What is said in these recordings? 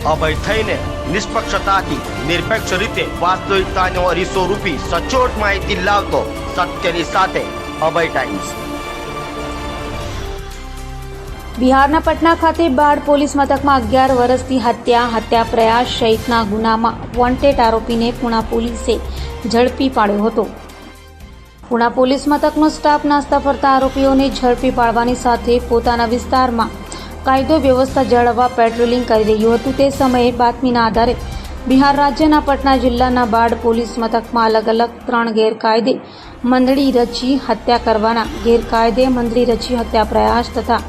અભય થઈને નિષ્પક્ષતાથી નિરપેક્ષ રીતે વાસ્તવિકતાનો અરીસો રૂપી સચોટ માહિતી લાવતો સત્યની સાથે અભય ટાઈમ્સ। બિહારના પટના ખાતે બાળ પોલીસ મથકમાં 11 વર્ષથી હત્યા પ્રયાસ સહિતના ગુનામાં વોન્ટેડ આરોપીને પુણા પોલીસે ઝડપી પાડ્યો હતો। પુણા પોલીસ મથકનો સ્ટાફ નાસ્તા ફરતા આરોપીઓને ઝડપી પાડવાની સાથે પોતાના વિસ્તારમાં કાયદો વ્યવસ્થા જાળવવા પેટ્રોલિંગ કરી રહ્યું હતું। તે સમયે બાતમીના આધારે બિહાર રાજ્યના પટના જિલ્લાના બાળ પોલીસ મથકમાં અલગ અલગ 3 ગેરકાયદે મંડળી રચી હત્યા કરવાના, ગેરકાયદે મંડળી રચી હત્યા પ્રયાસ તથા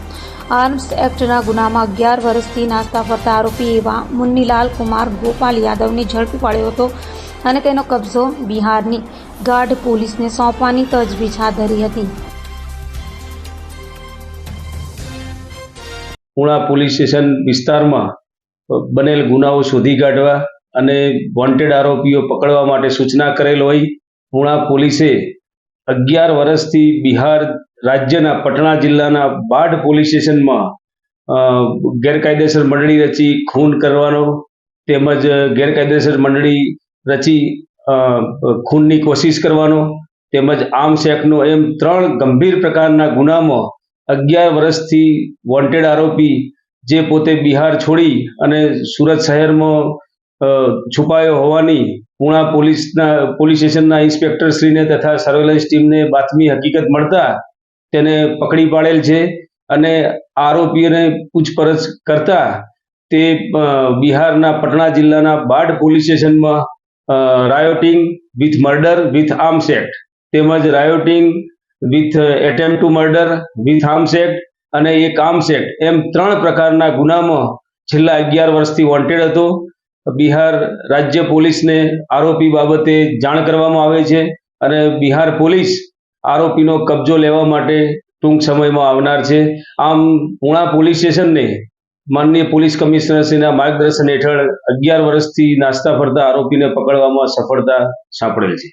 આર્મ્સ એક્ટના ગુનામાં 11 વર્ષથી નાસ્તા ફરતા આરોપી એવા મુન્નીલાલ કુમાર ગોપાલ યાદવને ઝડપી પાડ્યો હતો અને તેનો કબજો બિહારની ગાઢ પોલીસને સોંપવાની તજવીજ હાથ ધરી હતી। पुणा पोलीस स्टेशन विस्तार में बनेल गुनाओं शोधी काढ़वा अने वॉन्टेड आरोपीओ पकड़वा माटे सूचना करेल होई पुणा पोलीसे 11 वर्षथी बिहार राज्यना पटना जिल्लाना बाढ़ पोलीस स्टेशन में गैरकायदेसर मंडળી रची खून करवानो तेमज गैरकायदेसर मंडળી रची खूननी कोशिश करवानो तेमज आर्म्स एक्टनो एम 3 गंभीर प्रकारना गुनामां 11 वर्षथी वॉन्टेड आरोपी जे पोते बिहार छोड़ी अने सूरत शहर में छुपायो होवानी Pune police station inspector Shri ने तथा सर्वेलन्स टीम ने बातमी हकीकत मळता तेने पकड़ी पाड़ेल छे अने आरोपी ने पूछपरछ करता ते बिहारना पटना जिल्लाना बाढ़ पोलीस स्टेशन में rioting with murder with arms act तेमज rioting with attempt to murder with arms act अने एक आर्म्स एक्ट एम 3 प्रकारना गुनामां छेल्ला 11 वर्षथी वॉन्टेड हतो। बिहार राज्य पोलीस ने आरोपी बाबते जाण करवामां आवे छे अने बिहार पोलीस आरोपीनो कब्जो लेवा माटे टूंक समयमां आवनार छे। आम पुणा पोलीस स्टेशन ने माननीय पोलीस कमिश्नर श्रीना मार्गदर्शन हेठळ 11 वर्षथी नास्ता फरता आरोपीने पकड़वामां सफलता सापड़ेल छे।